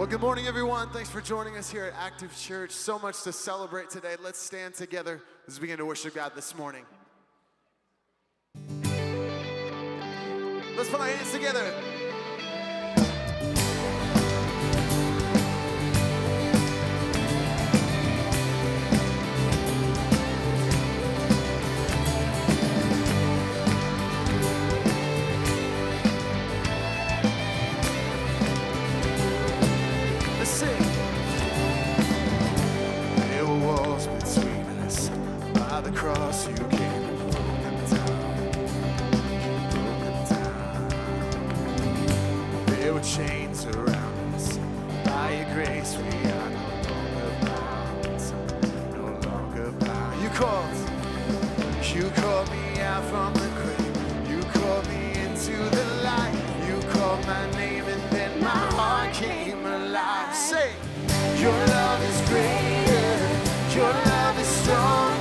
Well, good morning, everyone. Thanks for joining us here at Active Church. So much to celebrate today. Let's stand together as we begin to worship God this morning. Let's put our hands together. The cross you came and broke them down. There were chains around us. By your grace we are no longer bound, no longer bound. You called me out from the grave. You called me into the light. You called my name and then my heart came alive. Say, your love is greater. Your love is stronger.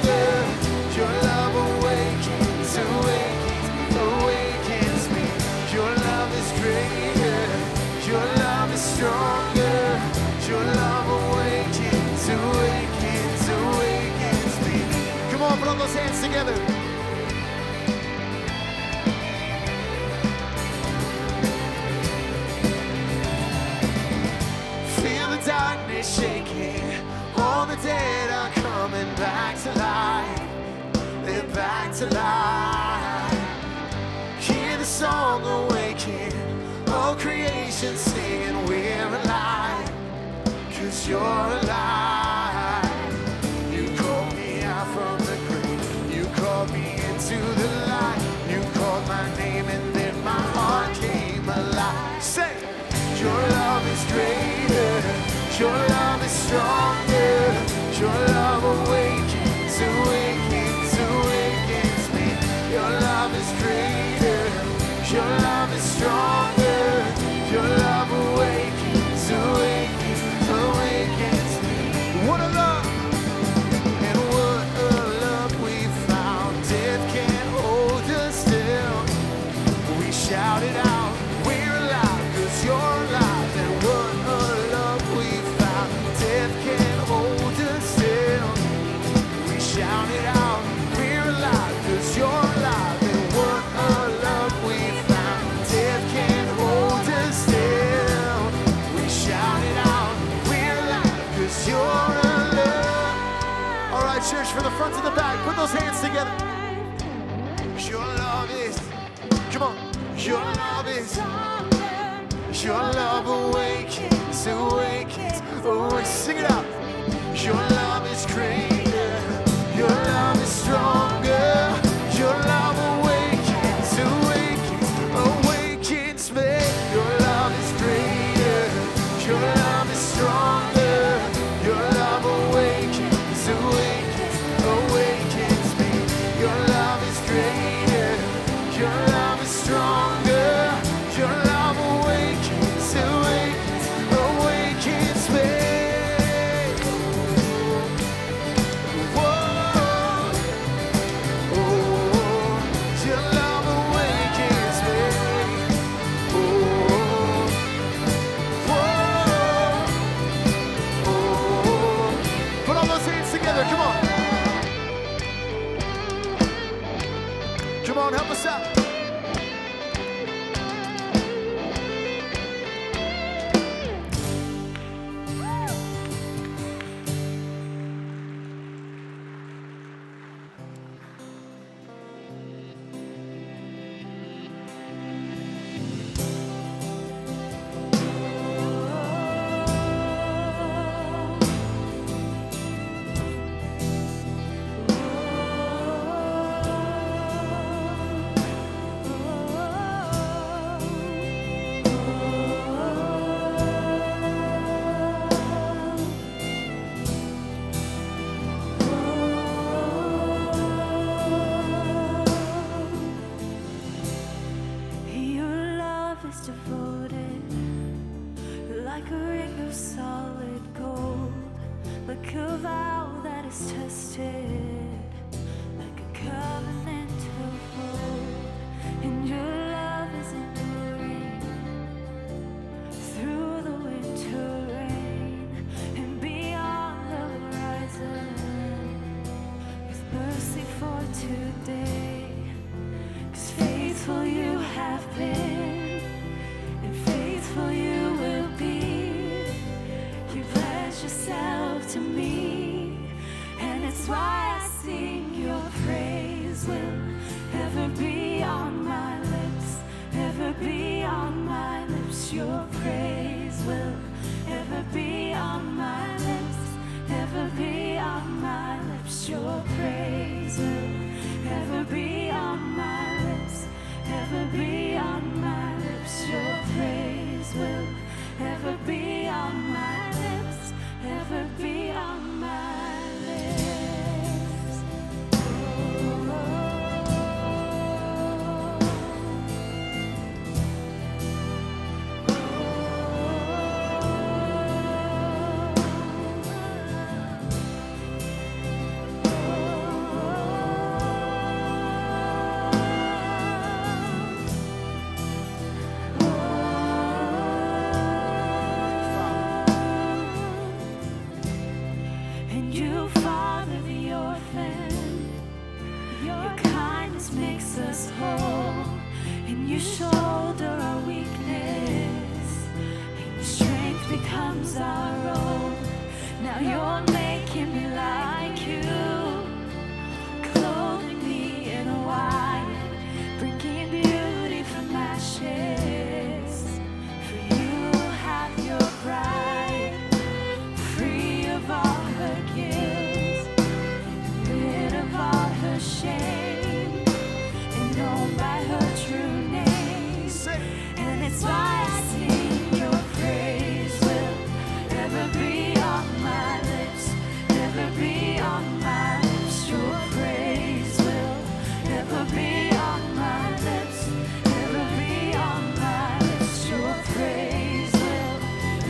Your love awakens, awakens me. Your love is greater. Your love is stronger. Your love awakens, awakens me. Come on, put all those hands together. Feel the darkness shaking. All the dead are coming back to life. They're back to life. Hear the song awaken. All creation singing, we're alive. 'Cause you're alive. You called me out from the grave. You called me into the light. You called my name and then my heart came alive. Say, your love is greater. Your love is stronger. Your love awakens, awakens me. Your love is greater. Your love is stronger. Your love awakens, awakens me. What a love, and what a love we found. Death can't hold us still. We shout it out, we're alive, 'cause you're alive. And what a love we found. Death can't hold us still. We shout it out, we're alive, 'cause you're alive. And what a love we found. Death can't hold us still. We shout it out, we're alive, 'cause you're alive. All right, church, from the front to the back, put those hands together. Your love is, come on, your love is, your love awakens, awakens. Oh, sing it out. Your love is greater. Your love is stronger. Your love awakens, awakens, awakens me. Your love is greater. Your love is stronger. Your love awakens, awakens, awakens me. Your love is greater. Your love is stronger. Your love awakens, awakens, awakens me. Come on. Come on, help us out. Through the winter rain. today. 'Cause faithful you have been, and faithful you will be. You pledged yourself to me, and it's why I sing your praise will ever be on my lips, ever be on my lips. Your praise will ever be on my lips, ever be on my lips. Your praise will ever be on my lips, ever be on my lips. Your praise will ever be on my lips, ever be on my lips. And you father the orphan, your kindness makes us whole, and you shoulder our weakness, and your strength becomes our own. Now you're making me like you, clothing me in white, bringing beauty from ashes. For you have your bride, free of all her guilt, rid of all her shame, and known by her true name. And it's why I sing your praise will ever be on my lips, ever be on my lips. Your praise will ever be on my lips, ever be on my lips. Your praise will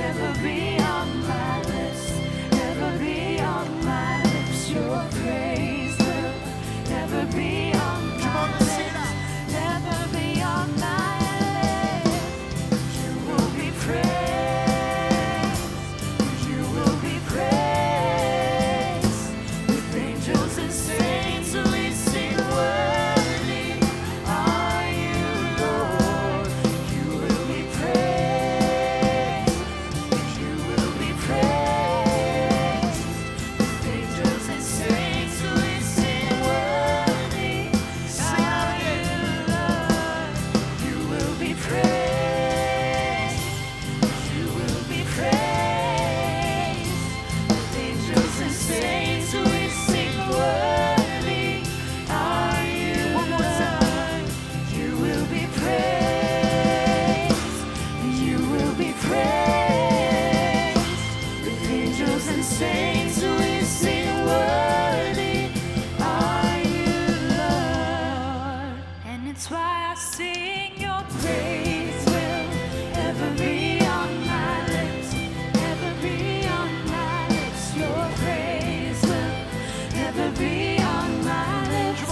ever be on my lips, ever be on my lips. Your praise will ever be on my lips, ever be on my lips. You will be praised, you will be praised. With angels and saints we sing, worthy are you, Lord. You will be praised, you will be praised. With angels and saints we sing, worthy are you, Lord. You will be praised, you will be praised. With angels and saints we sing, worthy are you, Lord. You will be praised, you will be praised. With angels and saints we sing, worthy are you, Lord. And it's why I sing your praise will ever be on my lips, ever be on my lips. Your praise will ever be on my lips,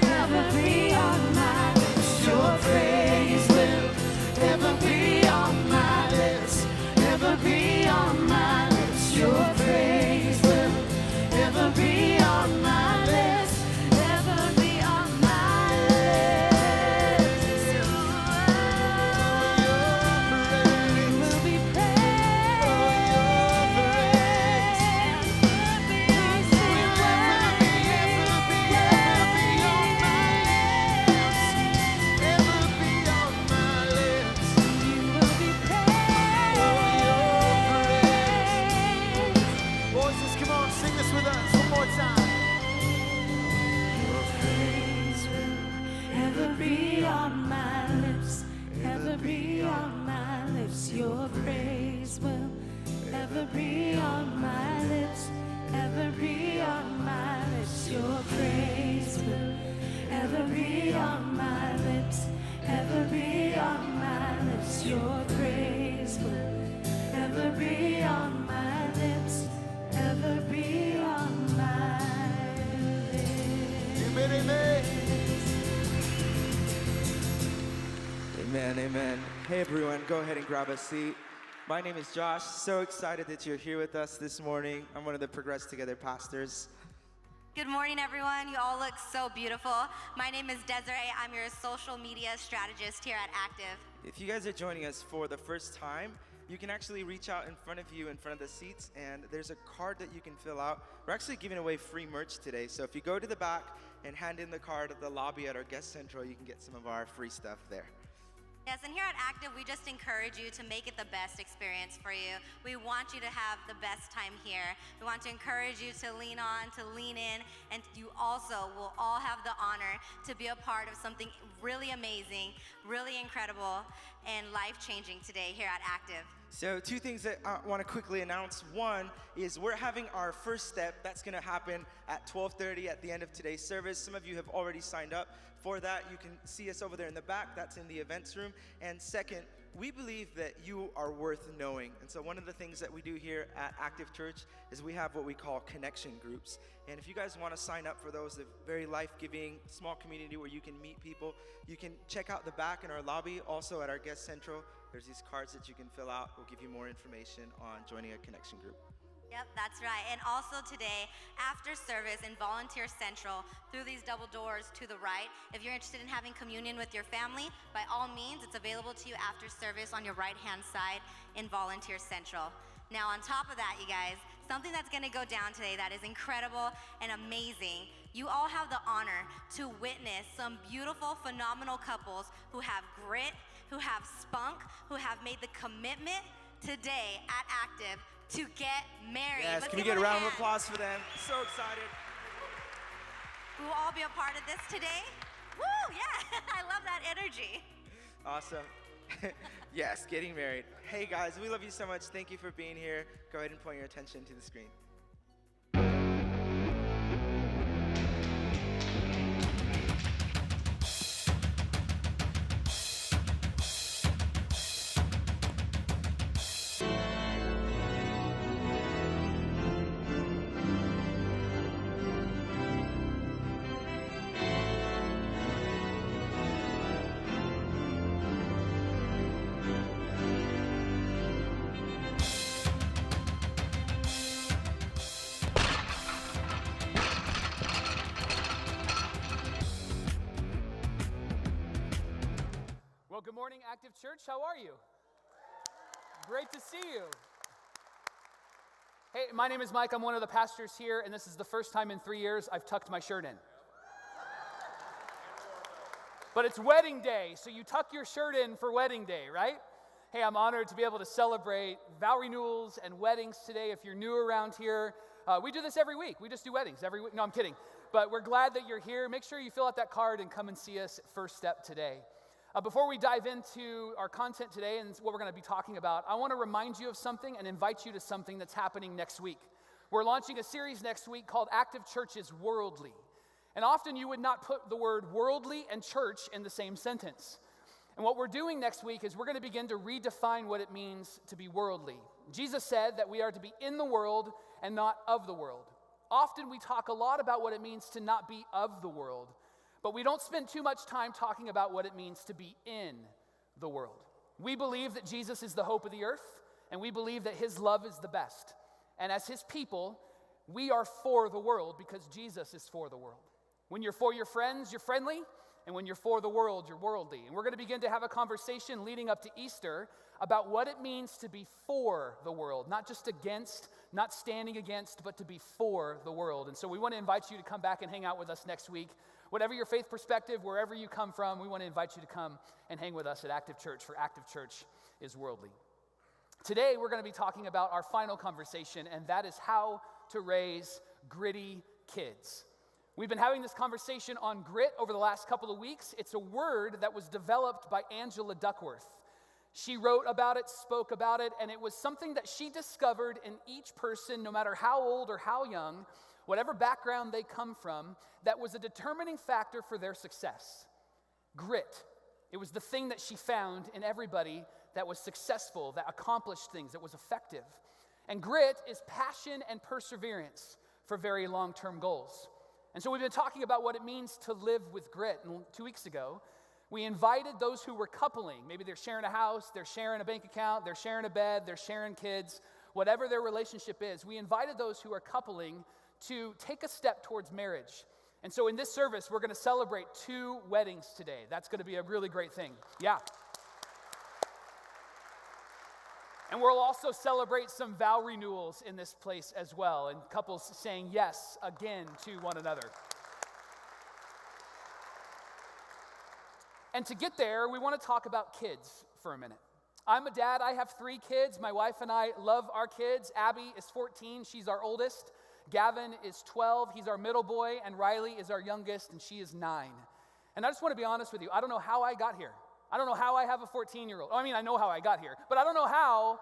ever be on my lips. Your praise will ever be on my lips, ever be on my lips. Your praise will ever be on my lips, ever be on my lips. You will be praised, Voices, come on, sing this with us one more time. Your praise will ever be on my lips, ever be on my lips. Your praise will ever be on my lips, ever be on my lips. Your praise will ever be on my lips, ever be on my lips. Your praise will ever be on my lips, ever be on my lips. Amen, amen. Amen, amen. Hey everyone, go ahead and grab a seat. My name is Josh. So excited that you're here with us this morning. I'm one of the Progress Together pastors. Good morning, everyone. You all look so beautiful. My name is Desiree. I'm your social media strategist here at Active. If you guys are joining us for the first time, you can actually reach out in front of you, in front of the seats, and there's a card that you can fill out. We're actually giving away free merch today, so if you go to the back and hand in the card at the lobby at our guest central, you can get some of our free stuff there. Yes, and here at Active, we just encourage you to make it the best experience for you. We want you to have the best time here. We want to encourage you to lean on, to lean in, and you also will all have the honor to be a part of something really amazing, really incredible, and life-changing today here at Active. So 2 things that I want to quickly announce. One is we're having our first step. That's going to happen at 12:30 at the end of today's service. Some of you have already signed up for that. You can see us over there in the back. That's in the events room. And second, we believe that you are worth knowing. And so one of the things that we do here at Active Church is we have what we call connection groups. And if you guys want to sign up for those, a very life-giving small community where you can meet people, you can check out the back in our lobby. Also at our guest central, there's these cards that you can fill out. We'll give you more information on joining a connection group. Yep, that's right. And also today, after service in Volunteer Central, through these double doors to the right, if you're interested in having communion with your family, by all means, it's available to you after service on your right-hand side in Volunteer Central. Now, on top of that, you guys, something that's going to go down today that is incredible and amazing. You all have the honor to witness some beautiful, phenomenal couples who have grit, who have spunk, who have made the commitment today at Active to get married. Yes, Let's can we give get a them round of hand. applause for them? So excited. We will all be a part of this today. Woo, yeah, I love that energy. Awesome. Yes, getting married. Hey guys, we love you so much. Thank you for being here. Go ahead and point your attention to the screen. Well, good morning, Active Church. How are you? Great to see you. Hey, my name is Mike. I'm one of the pastors here, and this is the first time in 3 years I've tucked my shirt in. But it's wedding day, so you tuck your shirt in for wedding day, right? Hey, I'm honored to be able to celebrate vow renewals and weddings today. If you're new around here, we do this every week. We just do weddings every week. No, I'm kidding. But we're glad that you're here. Make sure you fill out that card and come and see us at First Step today. Before we dive into our content today and what we're going to be talking about, I want to remind you of something and invite you to something that's happening next week. We're launching a series next week called Active Church is Worldly. And often you would not put the word worldly and church in the same sentence. And what we're doing next week is we're going to begin to redefine what it means to be worldly. Jesus said that we are to be in the world and not of the world. Often we talk a lot about what it means to not be of the world. But we don't spend too much time talking about what it means to be in the world. We believe that Jesus is the hope of the earth, and we believe that his love is the best. And as his people, we are for the world because Jesus is for the world. When you're for your friends, you're friendly, and when you're for the world, you're worldly. And we're going to begin to have a conversation leading up to Easter about what it means to be for the world, not just against, not standing against, but to be for the world. And so we want to invite you to come back and hang out with us next week. Whatever your faith perspective, wherever you come from, we want to invite you to come and hang with us at Active Church, for Active Church is Worldly. Today, we're going to be talking about our final conversation, and that is how to raise gritty kids. We've been having this conversation on grit over the last couple of weeks. It's a word that was developed by Angela Duckworth. She wrote about it, spoke about it, and it was something that she discovered in each person, no matter how old or how young, whatever background they come from, that was a determining factor for their success. Grit. It was the thing that she found in everybody that was successful, that accomplished things, that was effective. And grit is passion and perseverance for very long-term goals. And so we've been talking about what it means to live with grit. And 2 weeks ago, we invited those who were coupling. Maybe they're sharing a house, they're sharing a bank account, they're sharing a bed, they're sharing kids, whatever their relationship is. We invited those who are coupling to take a step towards marriage. And so in this service, we're going to celebrate 2 weddings today. That's going to be a really great thing. Yeah. And we'll also celebrate some vow renewals in this place as well, and couples saying yes again to one another. And to get there, we want to talk about kids for a minute. I'm a dad. I have 3 kids. My wife and I love our kids. Abby is 14. She's our oldest. Gavin is 12. He's our middle boy. And Riley is our youngest, and she is 9. And I just want to be honest with you. I don't know how I got here. I don't know how I have a 14-year-old. I mean, I know how I got here, but I don't know how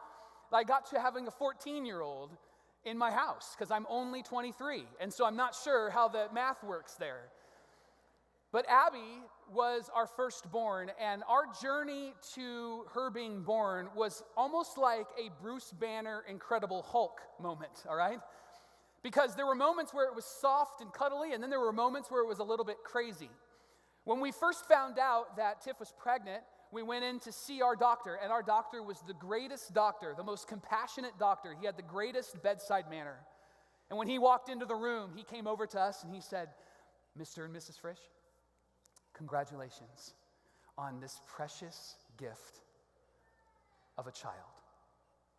I got to having a 14-year-old in my house, because I'm only 23. And so I'm not sure how the math works there. But Abby was our firstborn, and our journey to her being born was almost like a Bruce Banner Incredible Hulk moment, all right? Because there were moments where it was soft and cuddly, and then there were moments where it was a little bit crazy. When we first found out that Tiff was pregnant, we went in to see our doctor, and our doctor was the greatest doctor, the most compassionate doctor. He had the greatest bedside manner. And when he walked into the room, he came over to us and he said, "Mr. and Mrs. Frisch, congratulations on this precious gift of a child."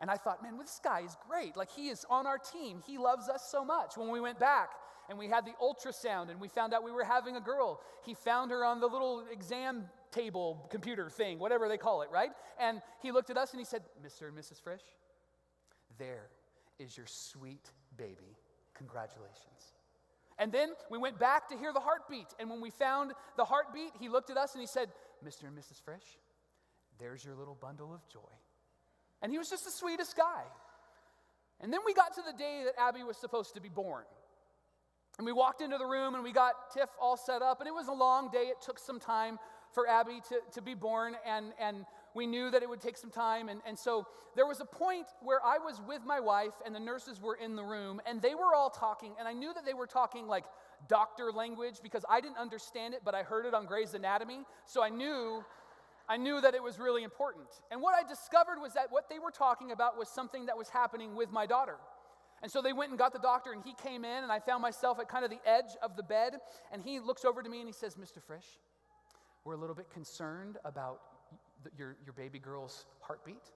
And I thought, man, this guy is great. Like, he is on our team. He loves us so much. When we went back and we had the ultrasound and we found out we were having a girl, he found her on the little exam table computer thing, whatever they call it, right? And he looked at us and he said, "Mr. and Mrs. Frisch, there is your sweet baby. Congratulations." And then we went back to hear the heartbeat. And when we found the heartbeat, he looked at us and he said, "Mr. and Mrs. Frisch, there's your little bundle of joy." And he was just the sweetest guy. And then we got to the day that Abby was supposed to be born. And we walked into the room and we got Tiff all set up. And it was a long day. It took some time for Abby to be born. And we knew that it would take some time. And so there was a point where I was with my wife and the nurses were in the room. And they were all talking. And I knew that they were talking like doctor language because I didn't understand it, but I heard it on Grey's Anatomy. So I knew that it was really important. And what I discovered was that what they were talking about was something that was happening with my daughter. And so they went and got the doctor, and he came in, and I found myself at kind of the edge of the bed, and he looks over to me and he says, "Mr. Frisch, we're a little bit concerned about your baby girl's heartbeat.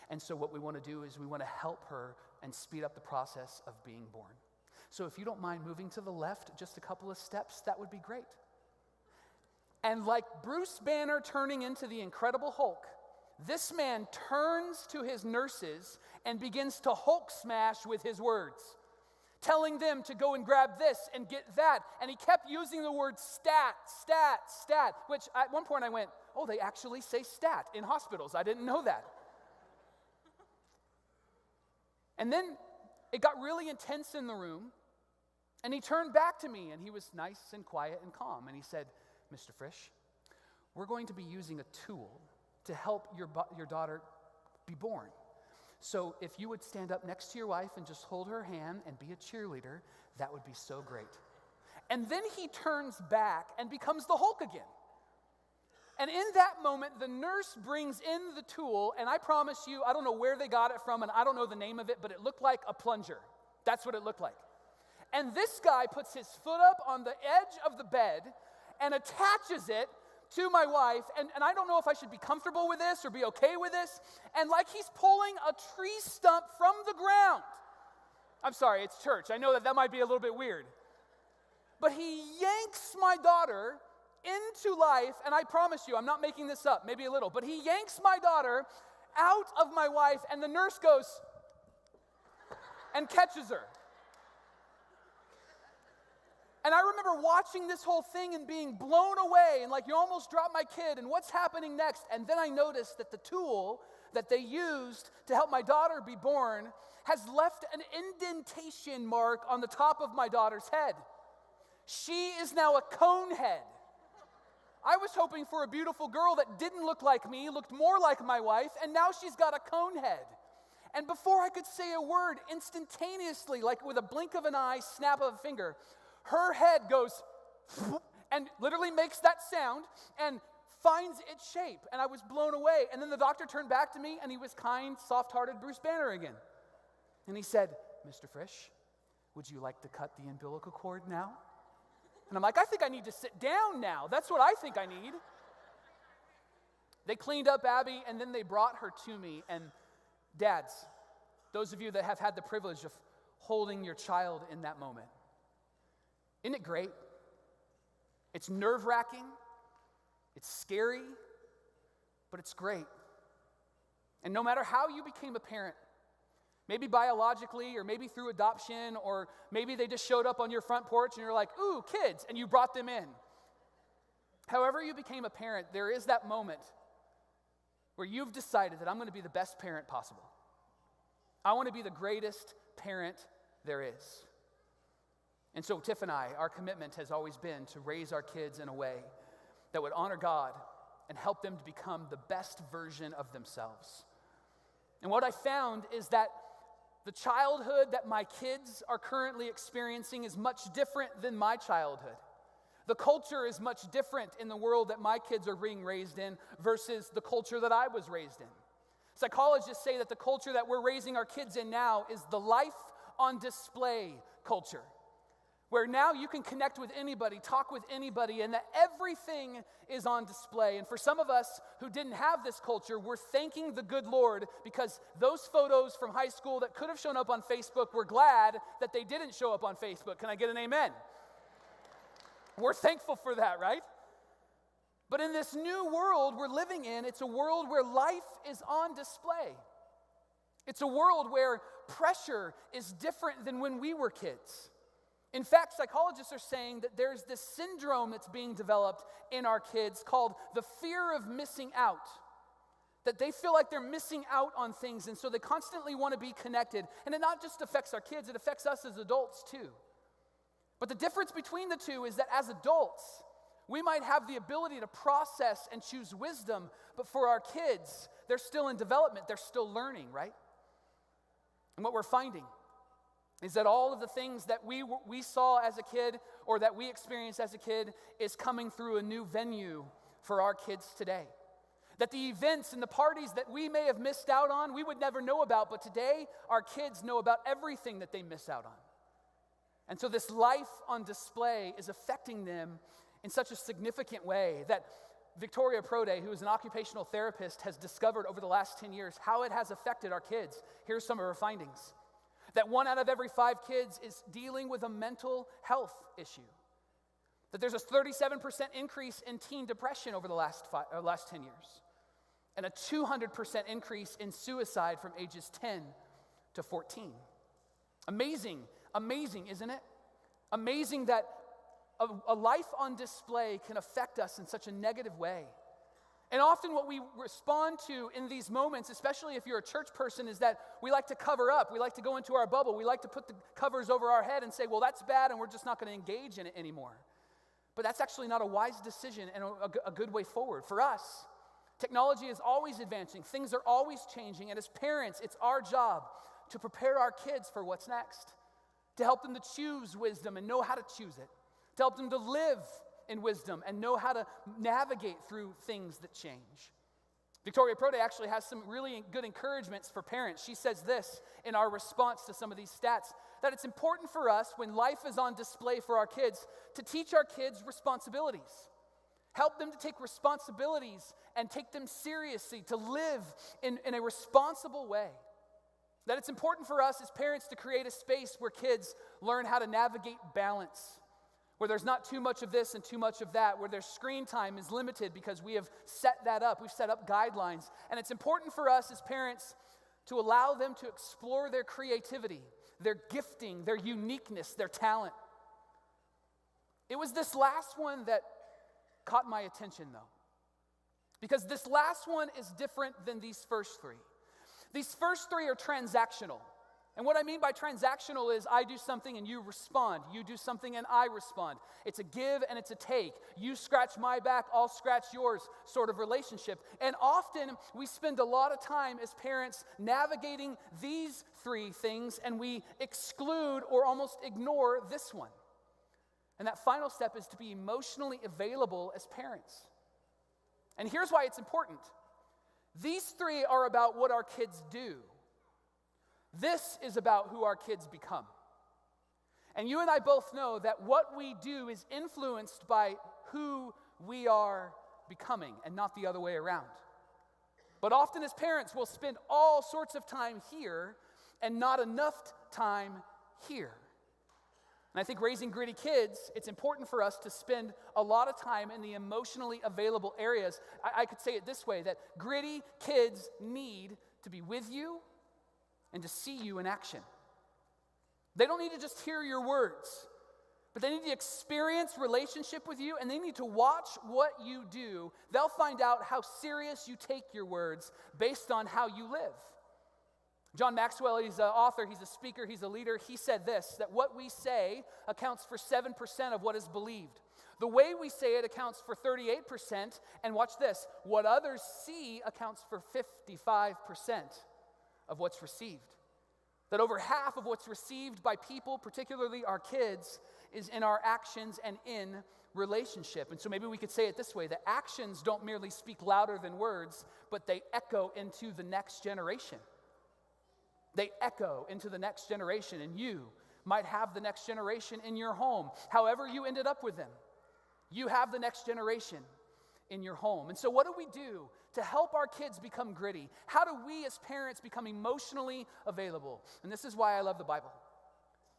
And so what we want to do is we want to help her and speed up the process of being born. So if you don't mind moving to the left just a couple of steps, that would be great." And like Bruce Banner turning into the Incredible Hulk, this man turns to his nurses and begins to Hulk smash with his words, telling them to go and grab this and get that. And he kept using the word stat, stat, stat, which at one point I went, oh, they actually say stat in hospitals. I didn't know that. And then it got really intense in the room, and he turned back to me, and he was nice and quiet and calm, and he said, "Mr. Frisch, we're going to be using a tool to help your daughter be born. So if you would stand up next to your wife and just hold her hand and be a cheerleader, that would be so great." And then he turns back and becomes the Hulk again. And in that moment, the nurse brings in the tool, and I promise you, I don't know where they got it from, and I don't know the name of it, but it looked like a plunger. That's what it looked like. And this guy puts his foot up on the edge of the bed and attaches it to my wife, and I don't know if I should be comfortable with this or be okay with this, and like he's pulling a tree stump from the ground. I'm sorry, it's church. I know that might be a little bit weird. But he yanks my daughter into life, and I promise you, I'm not making this up, maybe a little, but he yanks my daughter out of my wife, and the nurse goes and catches her. And I remember watching this whole thing and being blown away, and like, you almost dropped my kid, and what's happening next? And then I noticed that the tool that they used to help my daughter be born has left an indentation mark on the top of my daughter's head. She is now a cone head. I was hoping for a beautiful girl that didn't look like me, looked more like my wife, and now she's got a cone head. And before I could say a word, instantaneously, like with a blink of an eye, snap of a finger, her head goes and literally makes that sound and finds its shape. And I was blown away. And then the doctor turned back to me, and he was kind, soft-hearted Bruce Banner again. And he said, "Mr. Frisch, would you like to cut the umbilical cord now? And I'm like, I think I need to sit down now. That's what I think I need. They cleaned up Abby, and then they brought her to me. And dads, those of you that have had the privilege of holding your child in that moment, isn't it great? It's nerve-wracking, it's scary, but it's great. And no matter how you became a parent, maybe biologically or maybe through adoption, or maybe they just showed up on your front porch and you're like, ooh, kids, and you brought them in. However you became a parent, there is that moment where you've decided that I'm going to be the best parent possible. I want to be the greatest parent there is. And so Tiff and I, our commitment has always been to raise our kids in a way that would honor God and help them to become the best version of themselves. And what I found is that the childhood that my kids are currently experiencing is much different than my childhood. The culture is much different in the world that my kids are being raised in versus the culture that I was raised in. Psychologists say that the culture that we're raising our kids in now is the life on display culture, where now you can connect with anybody, talk with anybody, and that everything is on display. And for some of us who didn't have this culture, we're thanking the good Lord because those photos from high school that could have shown up on Facebook, we're glad that they didn't show up on Facebook. Can I get an amen? We're thankful for that, right? But in this new world we're living in, it's a world where life is on display. It's a world where pressure is different than when we were kids. In fact, psychologists are saying that there's this syndrome that's being developed in our kids called the fear of missing out. That they feel like they're missing out on things, and so they constantly want to be connected. And it not just affects our kids, it affects us as adults too. But the difference between the two is that as adults, we might have the ability to process and choose wisdom, but for our kids, they're still in development, they're still learning, right? And what we're finding is that all of the things that we saw as a kid or that we experienced as a kid is coming through a new venue for our kids today. That the events and the parties that we may have missed out on, we would never know about, but today our kids know about everything that they miss out on. And so this life on display is affecting them in such a significant way that Victoria Prode, who is an occupational therapist, has discovered over the last 10 years how it has affected our kids. Here's some of her findings. That 1 out of every 5 kids is dealing with a mental health issue. That there's a 37% increase in teen depression over the last 10 years. And a 200% increase in suicide from ages 10 to 14. Amazing, isn't it? Amazing that a life on display can affect us in such a negative way. And often what we respond to in these moments, especially if you're a church person, is that we like to cover up. We like to go into our bubble. We like to put the covers over our head and say, well, that's bad, and we're just not going to engage in it anymore. But that's actually not a wise decision and a good way forward. For us, technology is always advancing. Things are always changing. And as parents, it's our job to prepare our kids for what's next, to help them to choose wisdom and know how to choose it, to help them to live in wisdom and know how to navigate through things that change. Victoria Prode actually has some really good encouragements for parents. She says this in our response to some of these stats, that it's important for us when life is on display for our kids to teach our kids responsibilities. Help them to take responsibilities and take them seriously, to live in a responsible way. That it's important for us as parents to create a space where kids learn how to navigate balance, where there's not too much of this and too much of that, where their screen time is limited because we have set that up. We've set up guidelines. And it's important for us as parents to allow them to explore their creativity, their gifting, their uniqueness, their talent. It was this last one that caught my attention, though, because this last one is different than these first 3. These first 3 are transactional. And what I mean by transactional is I do something and you respond. You do something and I respond. It's a give and it's a take. You scratch my back, I'll scratch yours sort of relationship. And often we spend a lot of time as parents navigating these 3 things and we exclude or almost ignore this one. And that final step is to be emotionally available as parents. And here's why it's important. These 3 are about what our kids do. This is about who our kids become. And you and I both know that what we do is influenced by who we are becoming and not the other way around. But often as parents, we'll spend all sorts of time here and not enough time here. And I think raising gritty kids, it's important for us to spend a lot of time in the emotionally available areas. I could say it this way, that gritty kids need to be with you and to see you in action. They don't need to just hear your words, but they need to experience relationship with you, and they need to watch what you do. They'll find out how serious you take your words based on how you live. John Maxwell, he's an author, he's a speaker, he's a leader. He said this, that what we say accounts for 7% of what is believed. The way we say it accounts for 38%, and watch this, what others see accounts for 55% of what's received. That over half of what's received by people, particularly our kids, is in our actions and in relationship. And so maybe we could say it this way, that actions don't merely speak louder than words, but they echo into the next generation. They echo into the next generation, and you might have the next generation in your home. However you ended up with them, you have the next generation in your home. And so what do we do to help our kids become gritty? How do we as parents become emotionally available? And this is why I love the Bible.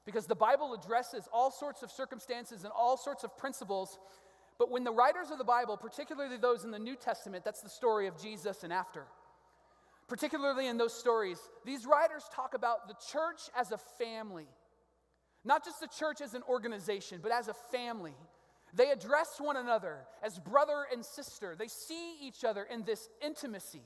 Because the Bible addresses all sorts of circumstances and all sorts of principles. But when the writers of the Bible, particularly those in the New Testament, that's the story of Jesus and after. Particularly in those stories, these writers talk about the church as a family. Not just the church as an organization, but as a family. They address one another as brother and sister. They see each other in this intimacy.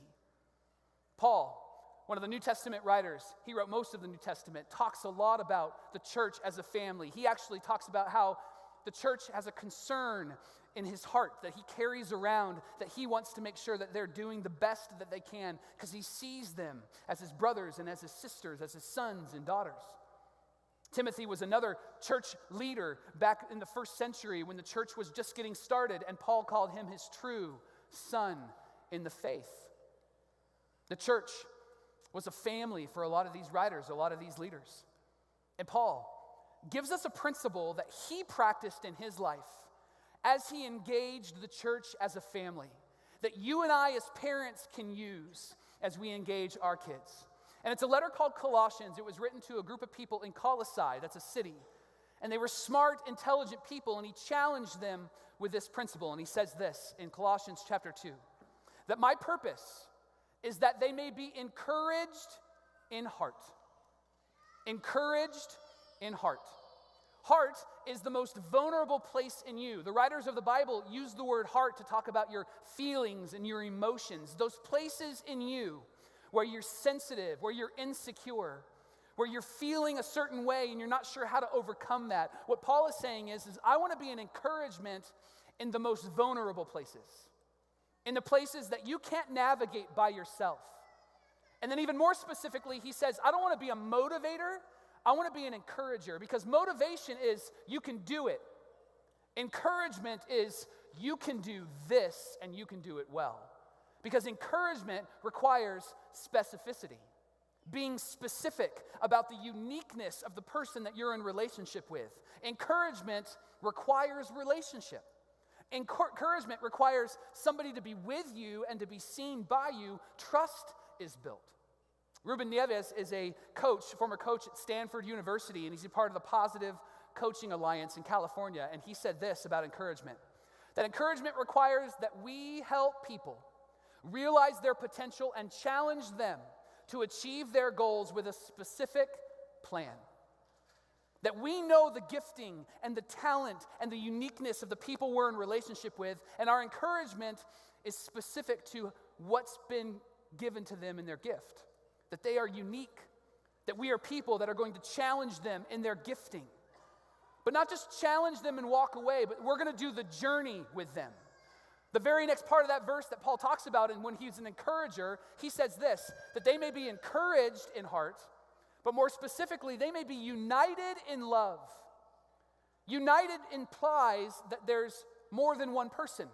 Paul, one of the New Testament writers, he wrote most of the New Testament, talks a lot about the church as a family. He actually talks about how the church has a concern in his heart that he carries around, that he wants to make sure that they're doing the best that they can because he sees them as his brothers and as his sisters, as his sons and daughters. Timothy was another church leader back in the first century when the church was just getting started, and Paul called him his true son in the faith. The church was a family for a lot of these writers, a lot of these leaders. And Paul gives us a principle that he practiced in his life as he engaged the church as a family, that you and I as parents can use as we engage our kids. And it's a letter called Colossians. It was written to a group of people in Colossae, that's a city. And they were smart, intelligent people, and he challenged them with this principle. And he says this in Colossians chapter 2, that my purpose is that they may be encouraged in heart. Encouraged in heart. Heart is the most vulnerable place in you. The writers of the Bible use the word heart to talk about your feelings and your emotions, those places in you where you're sensitive, where you're insecure, where you're feeling a certain way and you're not sure how to overcome that. What Paul is saying is I want to be an encouragement in the most vulnerable places, in the places that you can't navigate by yourself. And then even more specifically, he says, I don't want to be a motivator, I want to be an encourager, because motivation is you can do it. Encouragement is you can do this and you can do it well. Because encouragement requires specificity, being specific about the uniqueness of the person that you're in relationship with. Encouragement requires relationship. Encouragement requires somebody to be with you and to be seen by you. Trust is built. Ruben Nieves is a coach, former coach at Stanford University, and he's a part of the Positive Coaching Alliance in California, and he said this about encouragement, that encouragement requires that we help people realize their potential and challenge them to achieve their goals with a specific plan. That we know the gifting and the talent and the uniqueness of the people we're in relationship with, and our encouragement is specific to what's been given to them in their gift. That they are unique, that we are people that are going to challenge them in their gifting. But not just challenge them and walk away, but we're going to do the journey with them. The very next part of that verse that Paul talks about, and when he's an encourager, he says this, that they may be encouraged in heart, but more specifically, they may be united in love. United implies that there's more than one person.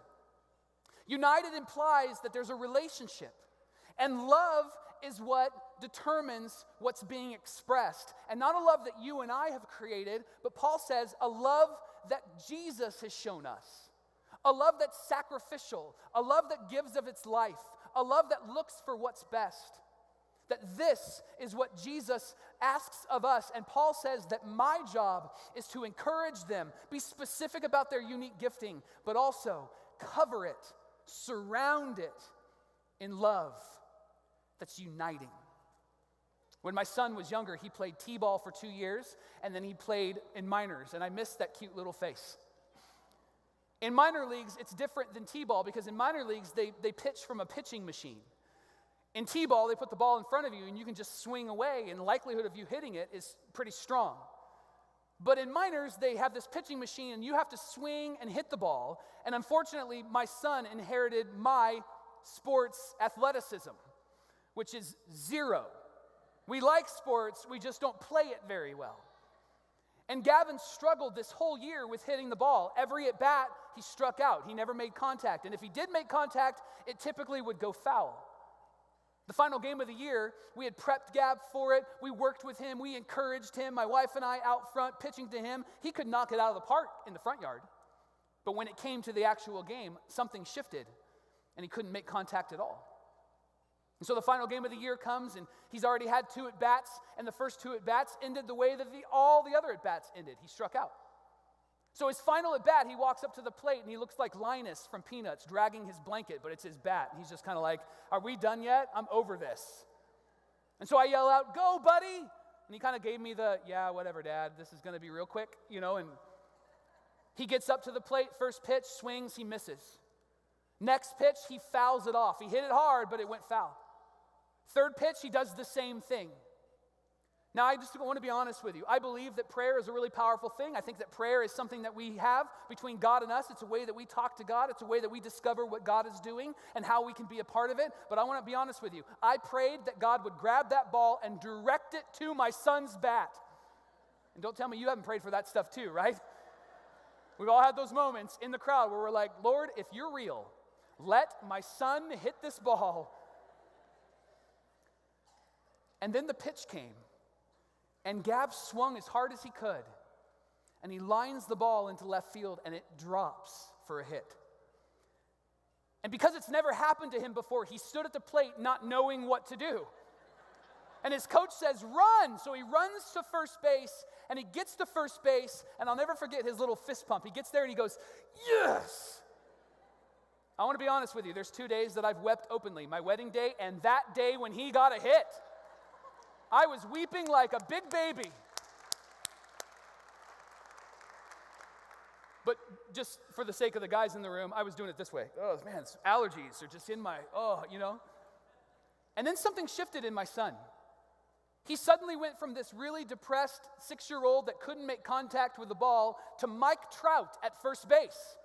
United implies that there's a relationship. And love is what determines what's being expressed. And not a love that you and I have created, but Paul says a love that Jesus has shown us. A love that's sacrificial, a love that gives of its life, a love that looks for what's best. That this is what Jesus asks of us. And Paul says that my job is to encourage them, be specific about their unique gifting, but also cover it, surround it in love that's uniting. When my son was younger, he played t-ball for 2 years, and then he played in minors, and I missed that cute little face. In minor leagues, it's different than t-ball because in minor leagues, they pitch from a pitching machine. In t-ball, they put the ball in front of you and you can just swing away, and the likelihood of you hitting it is pretty strong. But in minors, they have this pitching machine and you have to swing and hit the ball. And unfortunately, my son inherited my sports athleticism, which is 0. We like sports, we just don't play it very well. And Gavin struggled this whole year with hitting the ball. Every at bat, he struck out. He never made contact. And if he did make contact, it typically would go foul. The final game of the year, we had prepped Gab for it. We worked with him. We encouraged him. My wife and I out front pitching to him. He could knock it out of the park in the front yard. But when it came to the actual game, something shifted, and he couldn't make contact at all. And so the final game of the year comes, and he's already had 2 at-bats, and the first 2 at-bats ended the way that all the other at-bats ended. He struck out. So his final at-bat, he walks up to the plate, and he looks like Linus from Peanuts, dragging his blanket, but it's his bat. And he's just kind of like, are we done yet? I'm over this. And so I yell out, go, buddy! And he kind of gave me the, yeah, whatever, Dad, this is going to be real quick, and he gets up to the plate, first pitch, swings, he misses. Next pitch, he fouls it off. He hit it hard, but it went foul. Third pitch, he does the same thing. Now, I just want to be honest with you. I believe that prayer is a really powerful thing. I think that prayer is something that we have between God and us. It's a way that we talk to God. It's a way that we discover what God is doing and how we can be a part of it. But I want to be honest with you. I prayed that God would grab that ball and direct it to my son's bat. And don't tell me you haven't prayed for that stuff too, right? We've all had those moments in the crowd where we're like, Lord, if you're real, let my son hit this ball. And then the pitch came. And Gab swung as hard as he could, and he lines the ball into left field, and it drops for a hit. And because it's never happened to him before, he stood at the plate not knowing what to do. And his coach says, run! So he runs to first base, and he gets to first base, and I'll never forget his little fist pump. He gets there, and he goes, yes! I want to be honest with you. There's 2 days that I've wept openly. My wedding day, and that day when he got a hit. I was weeping like a big baby. But just for the sake of the guys in the room, I was doing it this way. Oh, man, allergies are just in my, And then something shifted in my son. He suddenly went from this really depressed 6-year-old that couldn't make contact with the ball to Mike Trout at first base.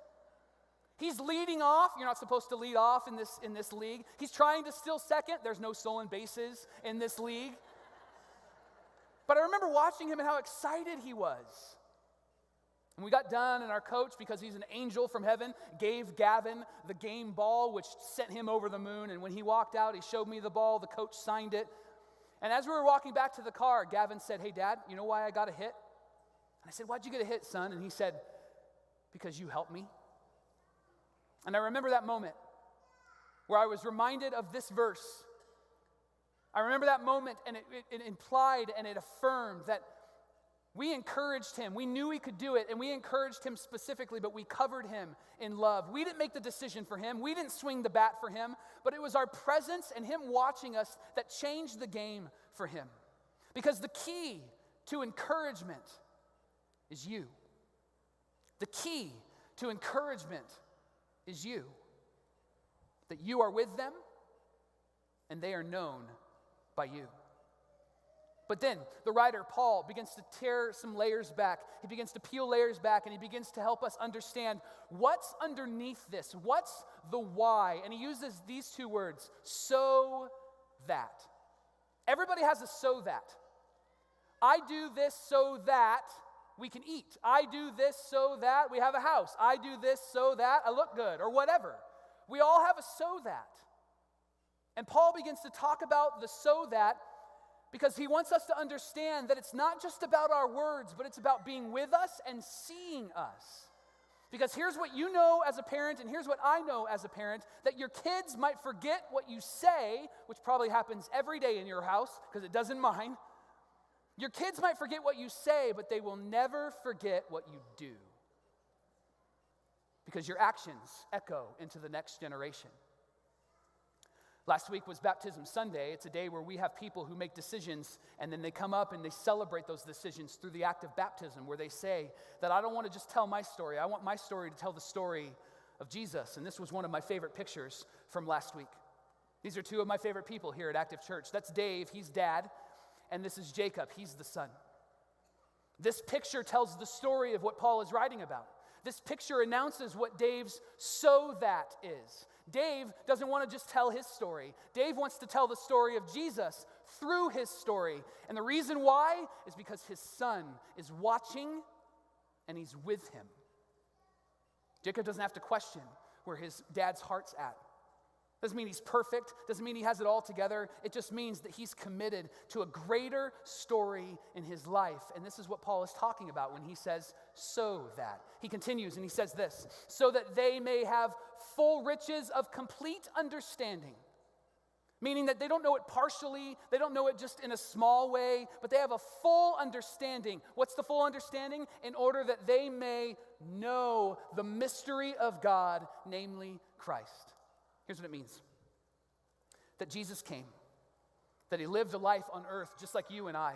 He's leading off. You're not supposed to lead off in this league. He's trying to steal second. There's no stolen bases in this league. But I remember watching him and how excited he was. And we got done, and our coach, because he's an angel from heaven, gave Gavin the game ball, which sent him over the moon. And when he walked out, he showed me the ball. The coach signed it. And as we were walking back to the car, Gavin said, hey, Dad, you know why I got a hit? And I said, why'd you get a hit, son? And he said, because you helped me. And I remember that moment where I was reminded of this verse. I remember that moment, and it implied and it affirmed that we encouraged him. We knew he could do it, and we encouraged him specifically, but we covered him in love. We didn't make the decision for him. We didn't swing the bat for him, but it was our presence and him watching us that changed the game for him. Because the key to encouragement is you. The key to encouragement is you. That you are with them, and they are known by you. But then the writer Paul begins to tear some layers back. He begins to peel layers back, and he begins to help us understand what's underneath this. What's the why? And he uses these 2 words, so that. Everybody has a so that. I do this so that we can eat. I do this so that we have a house. I do this so that I look good, or whatever. We all have a so that. And Paul begins to talk about the so that Because he wants us to understand that it's not just about our words, but it's about being with us and seeing us. Because here's what you know as a parent, and here's what I know as a parent, that your kids might forget what you say, which probably happens every day in your house, because it does in mine. Your kids might forget what you say, but they will never forget what you do. Because your actions echo into the next generation. Last week was Baptism Sunday. It's a day where we have people who make decisions, and then they come up and they celebrate those decisions through the act of baptism, where they say that I don't want to just tell my story. I want my story to tell the story of Jesus. And this was one of my favorite pictures from last week. These are two of my favorite people here at Active Church. That's Dave, he's dad, and this is Jacob, he's the son. This picture tells the story of what Paul is writing about. This picture announces what Dave's "so that" is. Dave doesn't want to just tell his story. Dave wants to tell the story of Jesus through his story. And the reason why is because his son is watching and he's with him. Jacob doesn't have to question where his dad's heart's at. Doesn't mean he's perfect, doesn't mean he has it all together. It just means that he's committed to a greater story in his life. And this is what Paul is talking about when he says, "so that." He continues and he says this, "so that they may have full riches of complete understanding." Meaning that they don't know it partially, they don't know it just in a small way, but they have a full understanding. What's the full understanding? In order that they may know the mystery of God, namely Christ. Here's what it means. That Jesus came, that he lived a life on earth just like you and I,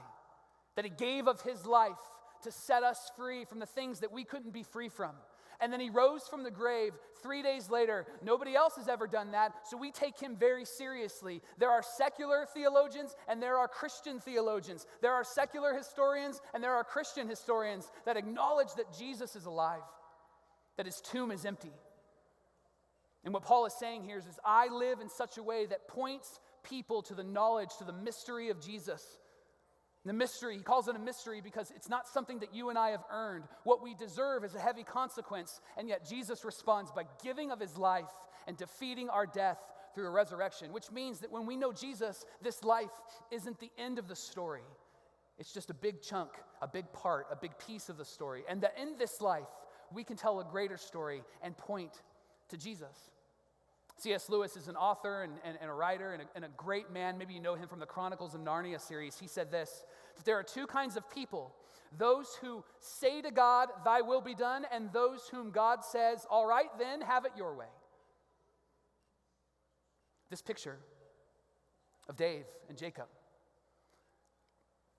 that he gave of his life to set us free from the things that we couldn't be free from. And then he rose from the grave 3 days later. Nobody else has ever done that, so we take him very seriously. There are secular theologians and there are Christian theologians. There are secular historians and there are Christian historians that acknowledge that Jesus is alive, that his tomb is empty. And what Paul is saying here is I live in such a way that points people to the knowledge, to the mystery of Jesus. The mystery, he calls it a mystery because it's not something that you and I have earned. What we deserve is a heavy consequence, and yet Jesus responds by giving of his life and defeating our death through a resurrection, which means that when we know Jesus, this life isn't the end of the story. It's just a big chunk, a big part, a big piece of the story. And that in this life, we can tell a greater story and point to Jesus. C.S. Lewis is an author and a writer and a great man. Maybe you know him from the Chronicles of Narnia series. He said this, that there are two kinds of people, those who say to God, "Thy will be done," and those whom God says, "All right, then, have it your way." This picture of Dave and Jacob,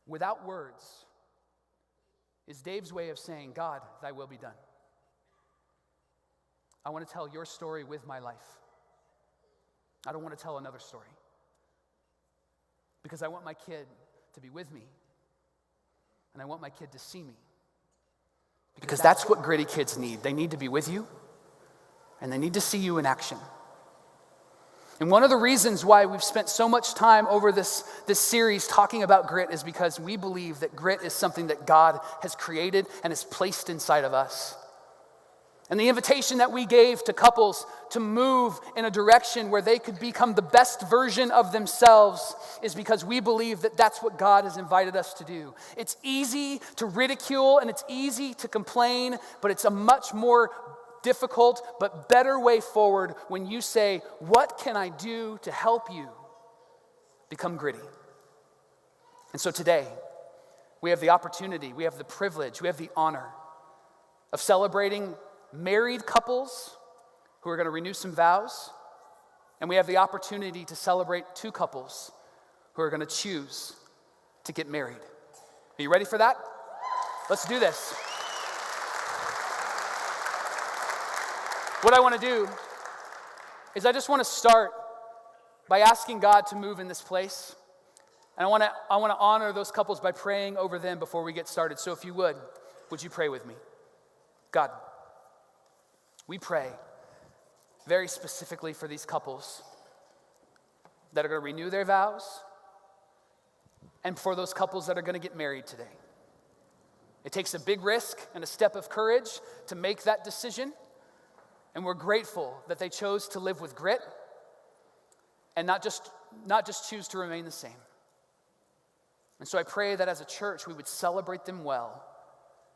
without words, is Dave's way of saying, "God, thy will be done. I want to tell your story with my life. I don't want to tell another story. Because I want my kid to be with me. And I want my kid to see me. Because that's what gritty kids need. They need to be with you. And they need to see you in action. And one of the reasons why we've spent so much time over this series talking about grit is because we believe that grit is something that God has created and has placed inside of us. And the invitation that we gave to couples to move in a direction where they could become the best version of themselves is because we believe that that's what God has invited us to do. It's easy to ridicule and it's easy to complain, but it's a much more difficult but better way forward when you say, "What can I do to help you become gritty?" And so today, we have the opportunity, we have the privilege, we have the honor of celebrating married couples who are going to renew some vows, and we have the opportunity to celebrate two couples who are going to choose to get married. Are you ready for that? Let's do this. What I want to do is I just want to start by asking God to move in this place, and I want to honor those couples by praying over them before we get started. So if you would you pray with me? God, we pray very specifically for these couples that are going to renew their vows and for those couples that are going to get married today. It takes a big risk and a step of courage to make that decision, and we're grateful that they chose to live with grit and not just choose to remain the same. And so I pray that as a church, we would celebrate them well.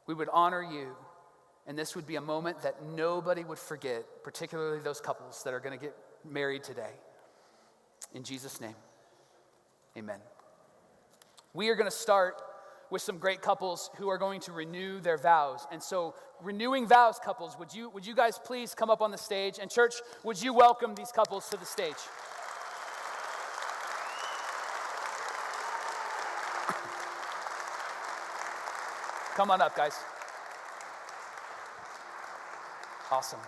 We would honor you. And this would be a moment that nobody would forget, particularly those couples that are going to get married today. In Jesus' name, amen. We are going to start with some great couples who are going to renew their vows. And so, renewing vows couples, would you guys please come up on the stage? And church, would you welcome these couples to the stage? Come on up, guys. Awesome.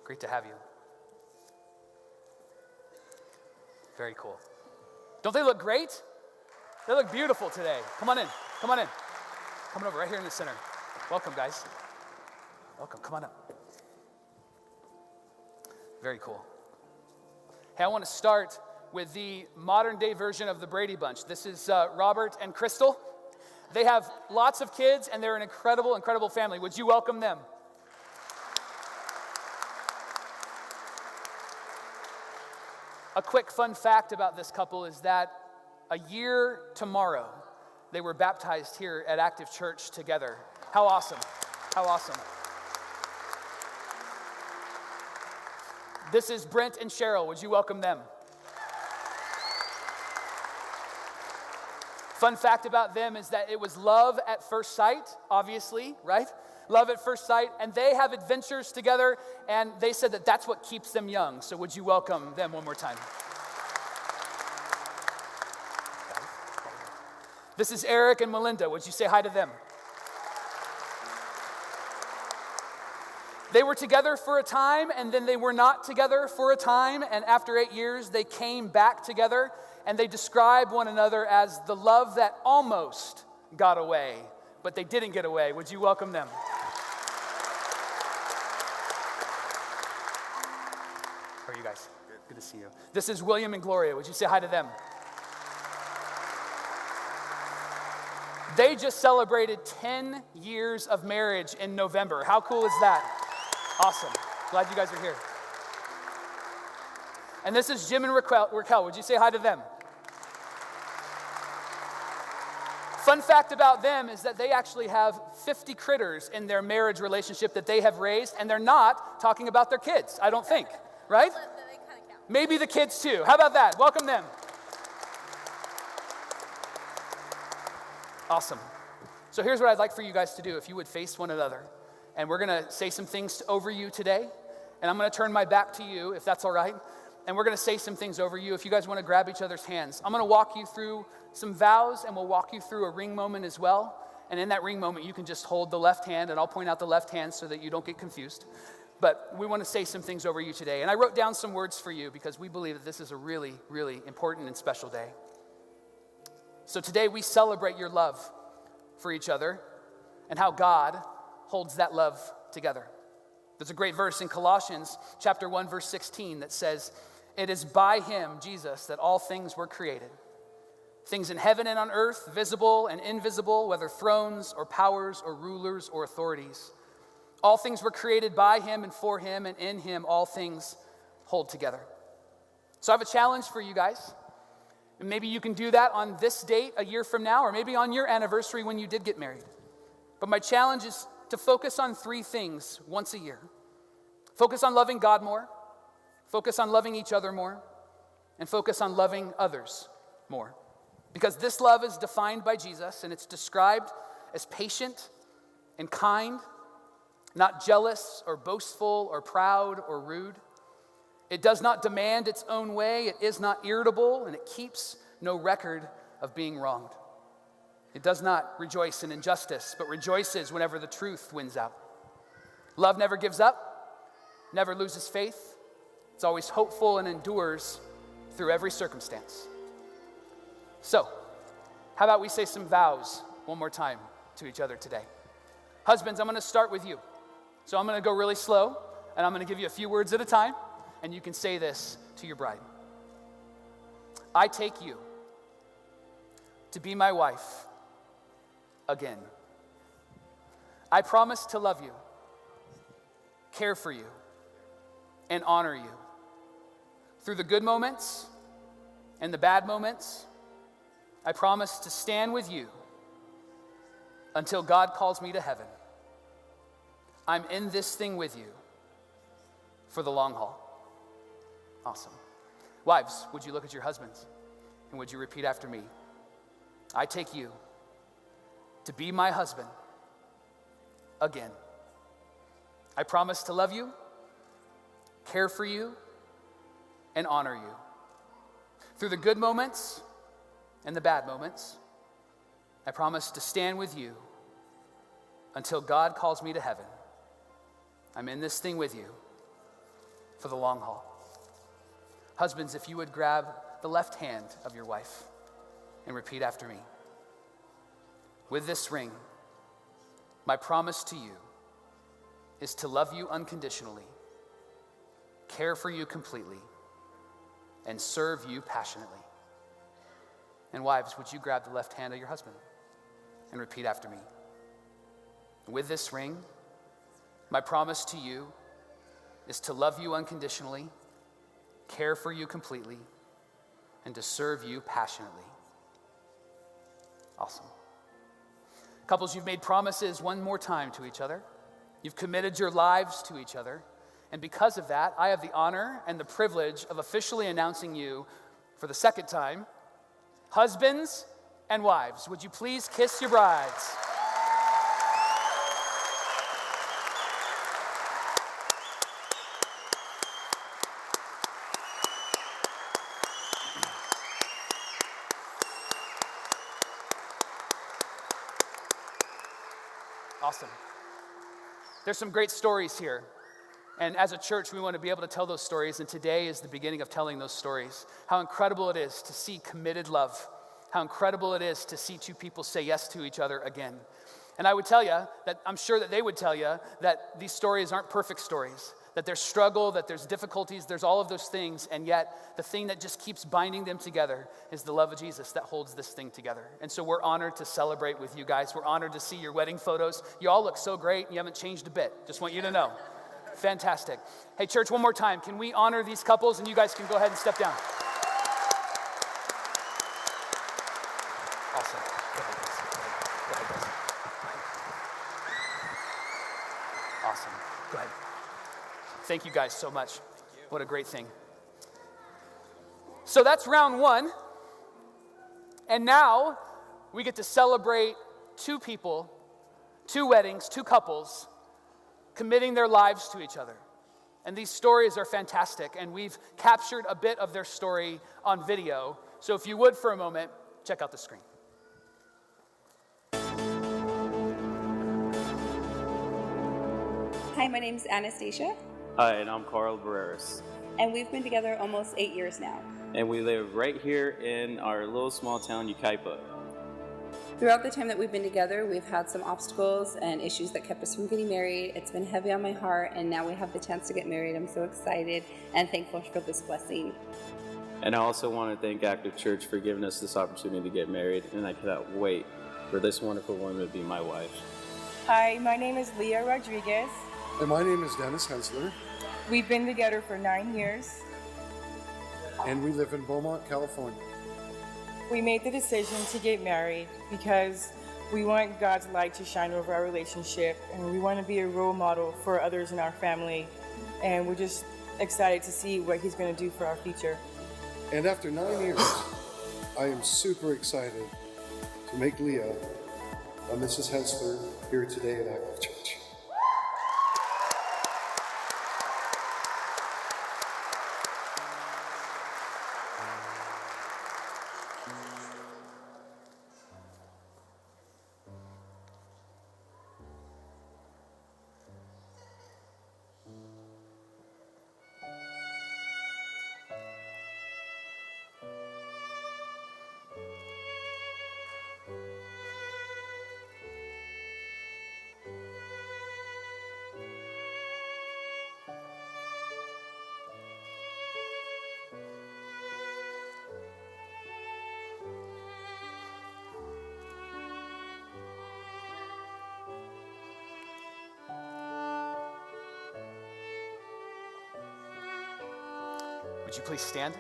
Great to have you. Very cool. Don't they look great? They look beautiful today. Come on in. Come on in. Coming over right here in the center. Welcome, guys. Welcome. Come on up. Very cool. Hey, I want to start with the modern day version of the Brady Bunch. This is Robert and Crystal. They have lots of kids, and they're an incredible, incredible family. Would you welcome them? A quick fun fact about this couple is that a year tomorrow, they were baptized here at Active Church together. How awesome. How awesome. This is Brent and Cheryl. Would you welcome them? Fun fact about them is that it was love at first sight, obviously, right? Love at first sight, and they have adventures together, and they said that that's what keeps them young. So would you welcome them one more time? This is Eric and Melinda. Would you say hi to them? They were together for a time, and then they were not together for a time, and after 8 years, they came back together, and they describe one another as the love that almost got away, but they didn't get away. Would you welcome them? How are you guys? Good to see you. This is William and Gloria. Would you say hi to them? They just celebrated 10 years of marriage in November. How cool is that? Awesome. Glad you guys are here. And this is Jim and Raquel. Would you say hi to them? Fun fact about them is that they actually have 50 critters in their marriage relationship that they have raised, and they're not talking about their kids, I don't think, right? Maybe the kids too. How about that? Welcome them. Awesome. So here's what I'd like for you guys to do, if you would face one another. And we're going to say some things over you today, and I'm going to turn my back to you, if that's all right. And we're going to say some things over you if you guys want to grab each other's hands. I'm going to walk you through some vows, and we'll walk you through a ring moment as well. And in that ring moment, you can just hold the left hand, and I'll point out the left hand so that you don't get confused. But we want to say some things over you today. And I wrote down some words for you because we believe that this is a really, really important and special day. So today we celebrate your love for each other and how God holds that love together. There's a great verse in Colossians chapter 1, verse 16 that says, "It is by him, Jesus, that all things were created. Things in heaven and on earth, visible and invisible, whether thrones or powers or rulers or authorities. All things were created by him and for him, and in him all things hold together." So I have a challenge for you guys. And maybe you can do that on this date a year from now, or maybe on your anniversary when you did get married. But my challenge is to focus on 3 things once a year. Focus on loving God more, focus on loving each other more, and focus on loving others more. Because this love is defined by Jesus, and it's described as patient and kind, not jealous or boastful or proud or rude. It does not demand its own way, it is not irritable, and it keeps no record of being wronged. It does not rejoice in injustice, but rejoices whenever the truth wins out. Love never gives up, never loses faith. It's always hopeful and endures through every circumstance. So, how about we say some vows one more time to each other today? Husbands, I'm going to start with you. So I'm going to go really slow, and I'm going to give you a few words at a time, and you can say this to your bride. I take you to be my wife again. I promise to love you, care for you, and honor you through the good moments and the bad moments, I promise to stand with you until God calls me to heaven. I'm in this thing with you for the long haul. Awesome. Wives, would you look at your husbands and would you repeat after me? I take you to be my husband again. I promise to love you, care for you, and honor you. Through the good moments and the bad moments, I promise to stand with you until God calls me to heaven. I'm in this thing with you for the long haul. Husbands, if you would grab the left hand of your wife and repeat after me. With this ring, my promise to you is to love you unconditionally, care for you completely, and serve you passionately. And wives, would you grab the left hand of your husband and repeat after me? With this ring, my promise to you is to love you unconditionally, care for you completely, and to serve you passionately. Awesome. Couples, you've made promises one more time to each other. You've committed your lives to each other. And because of that, I have the honor and the privilege of officially announcing you for the second time. Husbands and wives, would you please kiss your brides? Awesome. There's some great stories here. And as a church, we want to be able to tell those stories, and today is the beginning of telling those stories. How incredible it is to see committed love. How incredible it is to see two people say yes to each other again. And I would tell you that I'm sure that they would tell you that these stories aren't perfect stories, that there's struggle, that there's difficulties, there's all of those things, and yet the thing that just keeps binding them together is the love of Jesus that holds this thing together. And so we're honored to celebrate with you guys. We're honored to see your wedding photos. You all look so great, and you haven't changed a bit. Just want you to know. Fantastic. Hey, church, one more time. Can we honor these couples, and you guys can go ahead and step down. Awesome. Go ahead, guys. Go ahead, guys. Awesome. Go ahead. Thank you guys so much. What a great thing. So that's round one. And now we get to celebrate two people, two weddings, two couples committing their lives to each other. And these stories are fantastic, and we've captured a bit of their story on video. So if you would, for a moment, check out the screen. Hi, my name's Anastasia, Hi, and I'm Carl Barreras. and we've been together almost 8 years now. And we live right here in our little small town, Yucaipa. Throughout the time that we've been together, we've had some obstacles and issues that kept us from getting married. It's been heavy on my heart, and now we have the chance to get married. I'm so excited and thankful for this blessing. And I also want to thank Active Church for giving us this opportunity to get married, and I cannot wait for this wonderful woman to be my wife. Hi, my name is Leah Rodriguez. And my name is Dennis Hensler, We've been together for 9 years. and we live in Beaumont, California. We made the decision to get married because we want God's light to shine over our relationship, and we want to be a role model for others in our family. And we're just excited to see what He's going to do for our future. And after 9 years, I am super excited to make Leah Mrs. Hensler here today at Active Church. Would you please stand?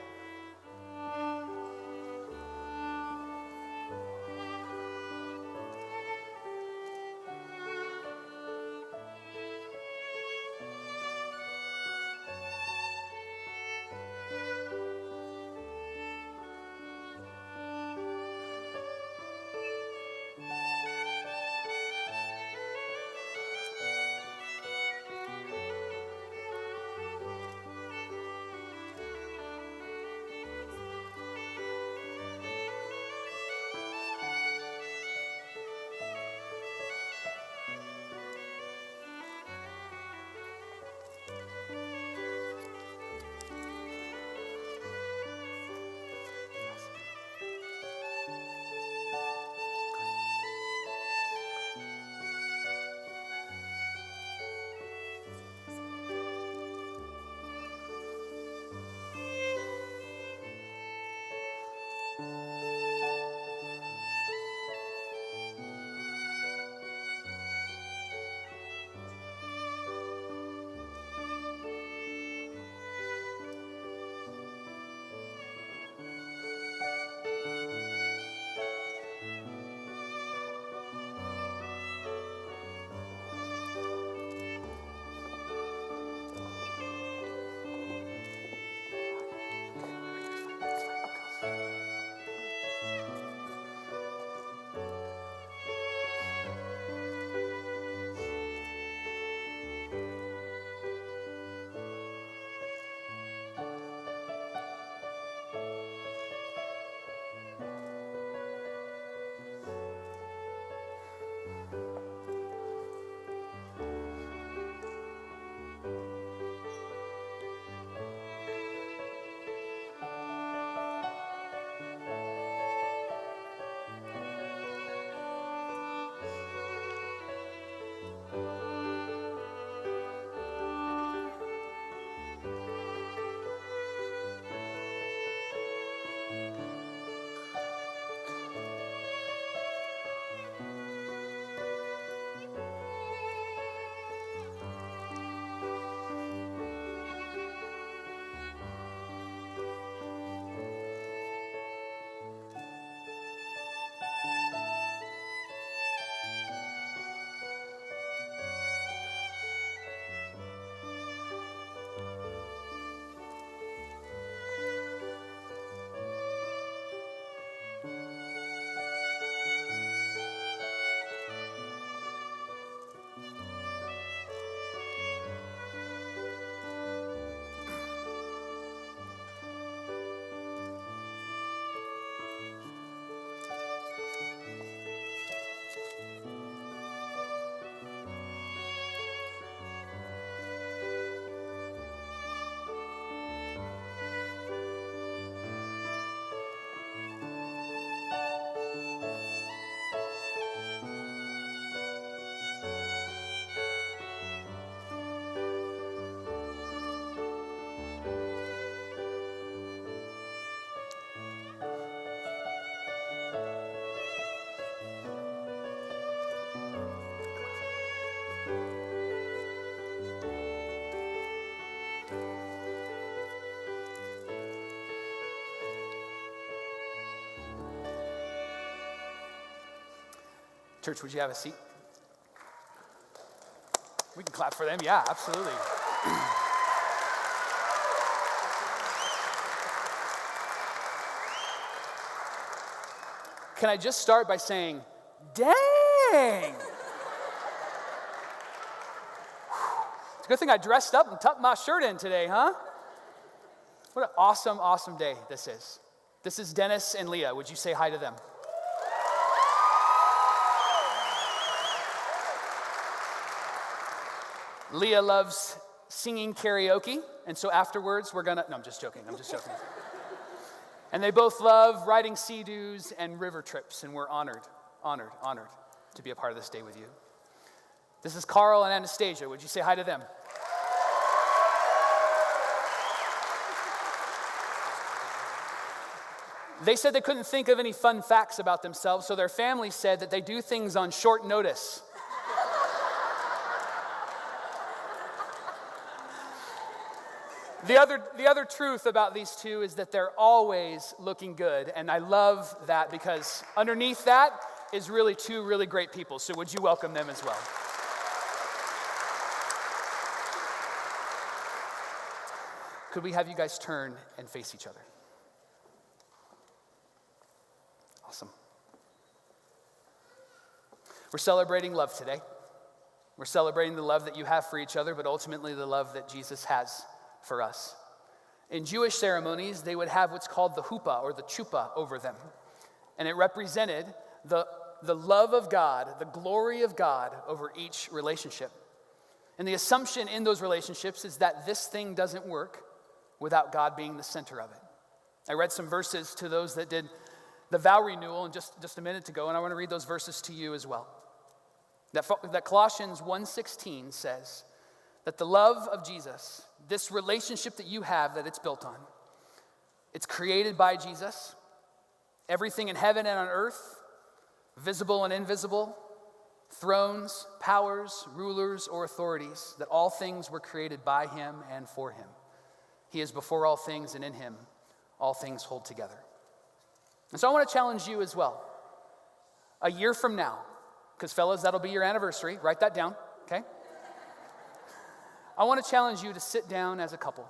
Church, would you have a seat? We can clap for them. Yeah, absolutely. Can I just start by saying, dang! It's a good thing I dressed up and tucked my shirt in today, huh? What an awesome, awesome day this is. This is Dennis and Leah. Would you say hi to them? Leah loves singing karaoke, and so afterwards no, I'm just joking. And they both love riding sea-doos and river trips, and we're honored to be a part of this day with you. This is Carl and Anastasia. Would you say hi to them? They said they couldn't think of any fun facts about themselves, so their family said that they do things on short notice. The other truth about these two is that they're always looking good, and I love that because underneath that is really two really great people, so would you welcome them as well? Could we have you guys turn and face each other? Awesome. We're celebrating love today. We're celebrating the love that you have for each other, but ultimately the love that Jesus has for us. In Jewish ceremonies, they would have what's called the huppah or the chuppah over them. And it represented the love of God, the glory of God over each relationship. And the assumption in those relationships is that this thing doesn't work without God being the center of it. I read some verses to those that did the vow renewal just a minute ago, and I want to read those verses to you as well. That Colossians 1:16 says that the love of Jesus, this relationship that you have that it's built on, it's created by Jesus. Everything in heaven and on earth, visible and invisible, thrones, powers, rulers, or authorities, that all things were created by him and for him. He is before all things, and in him all things hold together. And so I want to challenge you as well. A year from now, because fellas, that'll be your anniversary. Write that down, okay? I want to challenge you to sit down as a couple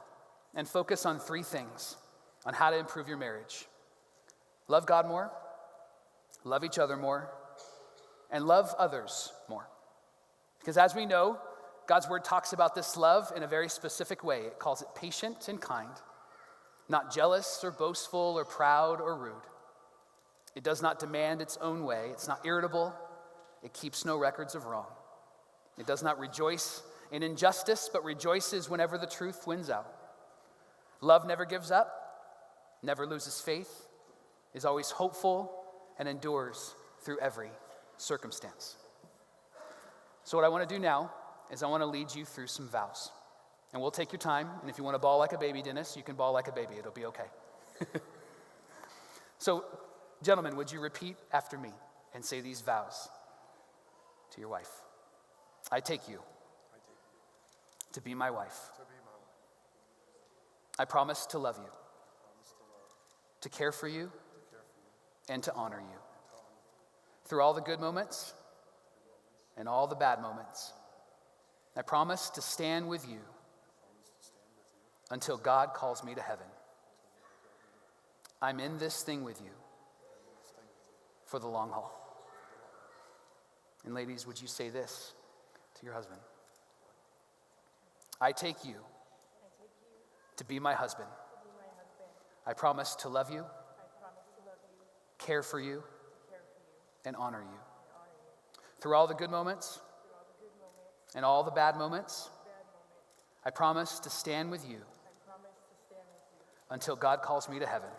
and focus on 3 things on how to improve your marriage. Love God more, love each other more, and love others more. Because as we know, God's word talks about this love in a very specific way. It calls it patient and kind, not jealous or boastful or proud or rude. It does not demand its own way. It's not irritable. It keeps no records of wrong. It does not rejoice in injustice, but rejoices whenever the truth wins out. Love never gives up, never loses faith, is always hopeful, and endures through every circumstance. So what I want to do now is I want to lead you through some vows. And we'll take your time, and if you want to bawl like a baby, Dennis, you can bawl like a baby. It'll be okay. So, gentlemen, would you repeat after me and say these vows to your wife? I take you to be my wife. I promise to love you, to care for you, and to honor you. Through all the good moments and all the bad moments, I promise to stand with you until God calls me to heaven. I'm in this thing with you for the long haul. And ladies, would you say this to your husband? I take you to be my husband. I promise to love you, care for you, and honor you. Through all the good moments and all the bad moments, I promise to stand with you until God calls me to heaven.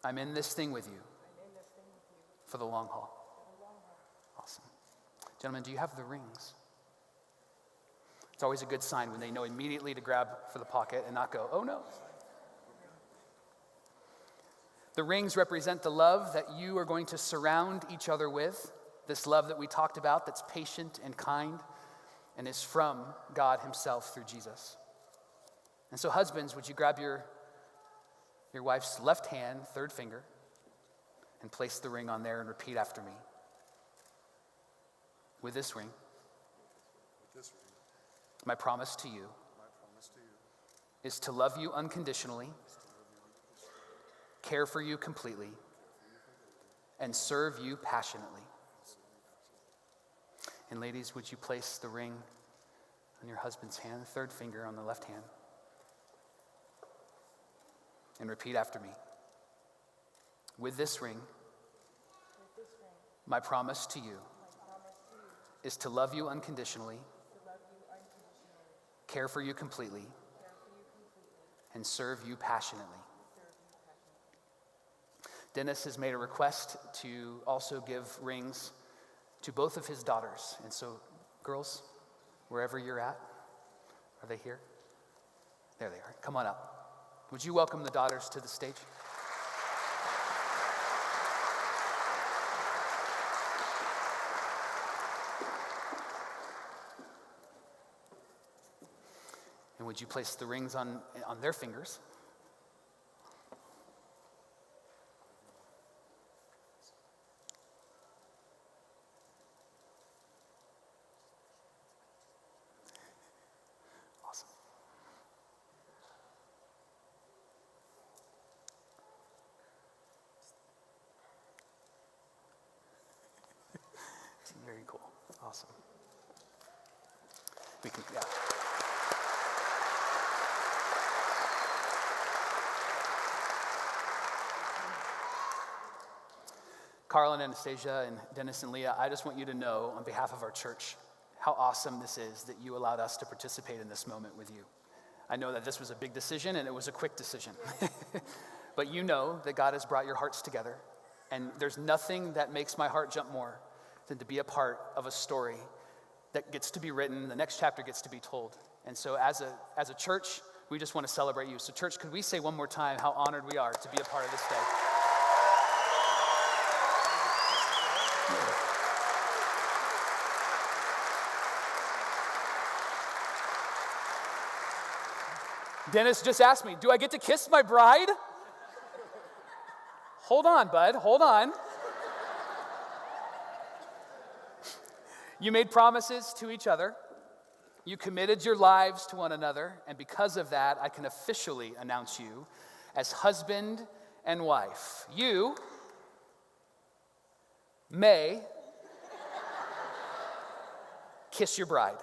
I'm in this thing with you for the long haul. Awesome. Gentlemen, do you have the rings? It's always a good sign when they know immediately to grab for the pocket and not go, oh no. The rings represent the love that you are going to surround each other with, this love that we talked about that's patient and kind and is from God himself through Jesus. And so husbands, would you grab your wife's left hand, third finger, and place the ring on there and repeat after me. With this ring, my promise to you is to love you unconditionally, care for you completely, and serve you passionately. And ladies, would you place the ring on your husband's hand, the third finger on the left hand, and repeat after me. With this ring, my promise to you is to love you unconditionally, care for you completely, and serve you passionately. Dennis has made a request to also give rings to both of his daughters. And so, girls, wherever you're at, are they here? There they are. Come on up. Would you welcome the daughters to the stage? And would you place the rings on their fingers? Awesome. Very cool. Awesome. We can, yeah. Carl and Anastasia and Dennis and Leah, I just want you to know on behalf of our church how awesome this is that you allowed us to participate in this moment with you. I know that this was a big decision and it was a quick decision. But you know that God has brought your hearts together, and there's nothing that makes my heart jump more than to be a part of a story that gets to be written, the next chapter gets to be told. And so as a church, we just want to celebrate you. So church, could we say one more time how honored we are to be a part of this day? Dennis just asked me, do I get to kiss my bride? Hold on, bud, hold on. You made promises to each other. You committed your lives to one another. And because of that, I can officially announce you as husband and wife. You may kiss your bride.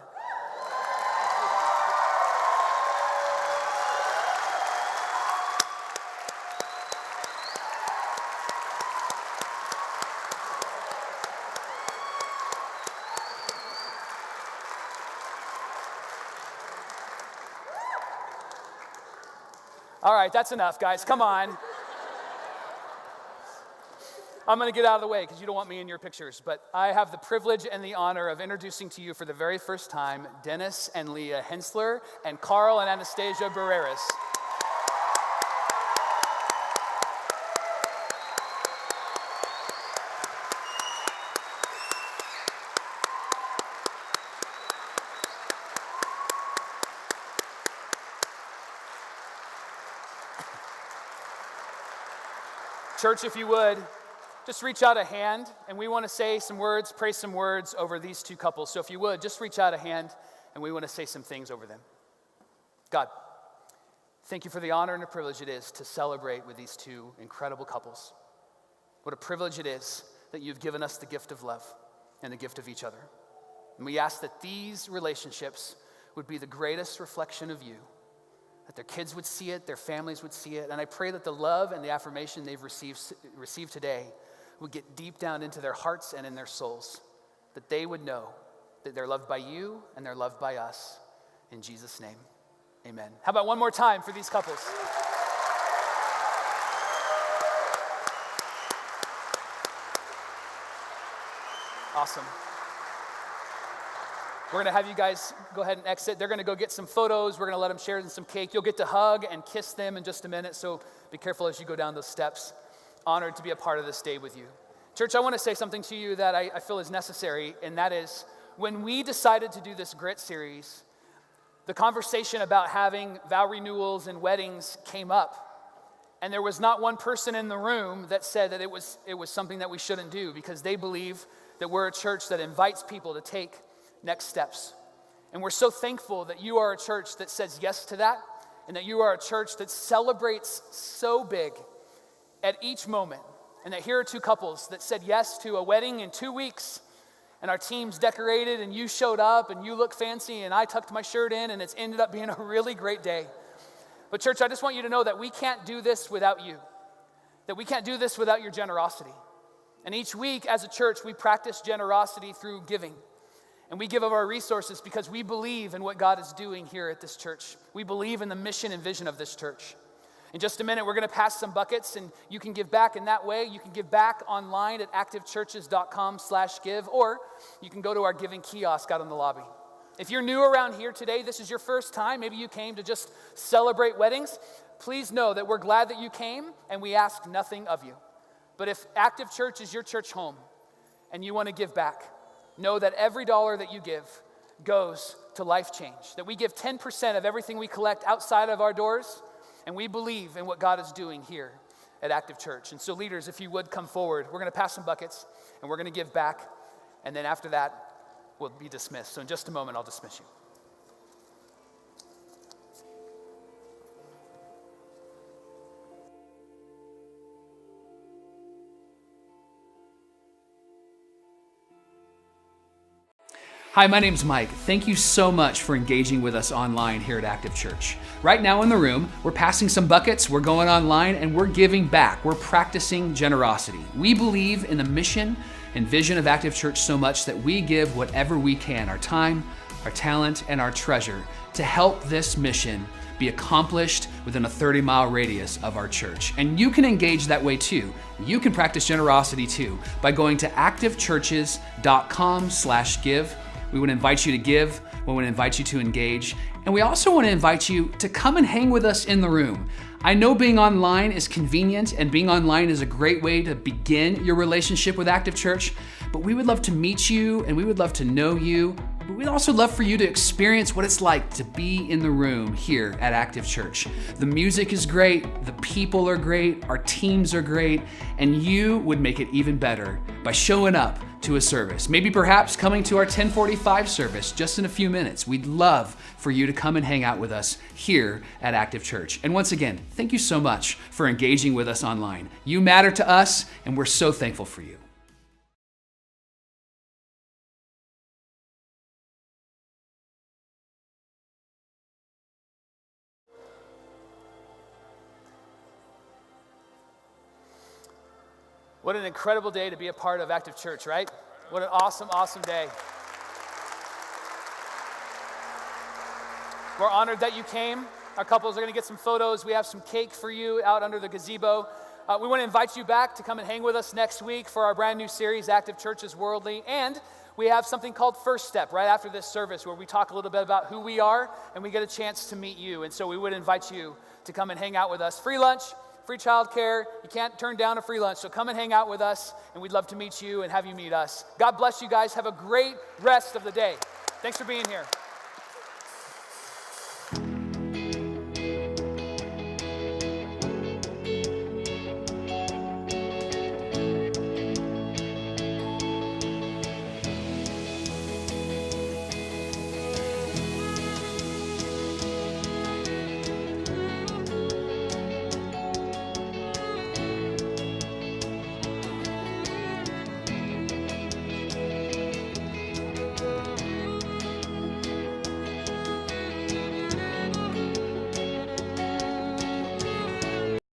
All right, that's enough, guys. Come on. I'm going to get out of the way because you don't want me in your pictures, but I have the privilege and the honor of introducing to you for the very first time Dennis and Leah Hensler and Carl and Anastasia Barreras. Church, if you would, just reach out a hand, and we want to say some words, pray some words over these two couples. So if you would, just reach out a hand, and we want to say some things over them. God, thank you for the honor and the privilege it is to celebrate with these two incredible couples. What a privilege it is that you've given us the gift of love and the gift of each other. And we ask that these relationships would be the greatest reflection of you, that their kids would see it, their families would see it. And I pray that the love and the affirmation they've received today would get deep down into their hearts and in their souls, that they would know that they're loved by you and they're loved by us. In Jesus' name, amen. How about one more time for these couples? Awesome. We're going to have you guys go ahead and exit. They're going to go get some photos. We're going to let them share some cake. You'll get to hug and kiss them in just a minute, so be careful as you go down those steps. Honored to be a part of this day with you. Church, I want to say something to you that I feel is necessary, and that is when we decided to do this Grit series, the conversation about having vow renewals and weddings came up, and there was not one person in the room that said that it was something that we shouldn't do, because they believe that we're a church that invites people to take next steps. And we're so thankful that you are a church that says yes to that, and that you are a church that celebrates so big at each moment. And that here are two couples that said yes to a wedding in 2 weeks, and our team's decorated, and you showed up, and you look fancy, and I tucked my shirt in, and it's ended up being a really great day. But church, I just want you to know that we can't do this without you, that we can't do this without your generosity. And each week as a church, we practice generosity through giving. And we give of our resources because we believe in what God is doing here at this church. We believe in the mission and vision of this church. In just a minute, we're going to pass some buckets, and you can give back in that way. You can give back online at activechurches.com/give, or you can go to our giving kiosk out in the lobby. If you're new around here today, this is your first time, maybe you came to just celebrate weddings, please know that we're glad that you came, and we ask nothing of you. But if Active Church is your church home, and you want to give back, know that every dollar that you give goes to life change. That we give 10% of everything we collect outside of our doors, and we believe in what God is doing here at Active Church. And so leaders, if you would come forward, we're going to pass some buckets, and we're going to give back, and then after that, we'll be dismissed. So in just a moment, I'll dismiss you. Hi, my name's Mike. Thank you so much for engaging with us online here at Active Church. Right now in the room, we're passing some buckets, we're going online, and we're giving back. We're practicing generosity. We believe in the mission and vision of Active Church so much that we give whatever we can, our time, our talent, and our treasure to help this mission be accomplished within a 30-mile radius of our church. And you can engage that way too. You can practice generosity too by going to activechurches.com/give. We would invite you to give. We would invite you to engage. And we also want to invite you to come and hang with us in the room. I know being online is convenient, and being online is a great way to begin your relationship with Active Church, but we would love to meet you, and we would love to know you. But we'd also love for you to experience what it's like to be in the room here at Active Church. The music is great, the people are great, our teams are great, and you would make it even better by showing up to a service. Maybe perhaps coming to our 10:45 service just in a few minutes. We'd love for you to come and hang out with us here at Active Church. And once again, thank you so much for engaging with us online. You matter to us, and we're so thankful for you. What an incredible day to be a part of Active Church, right? What an awesome, awesome day. We're honored that you came. Our couples are going to get some photos. We have some cake for you out under the gazebo. We want to invite you back to come and hang with us next week for our brand new series, Active Churches Worldly. And we have something called First Step right after this service where we talk a little bit about who we are and we get a chance to meet you. And so we would invite you to come and hang out with us. Free lunch, free childcare. You can't turn down a free lunch. So come and hang out with us, and we'd love to meet you and have you meet us. God bless you guys. Have a great rest of the day. Thanks for being here.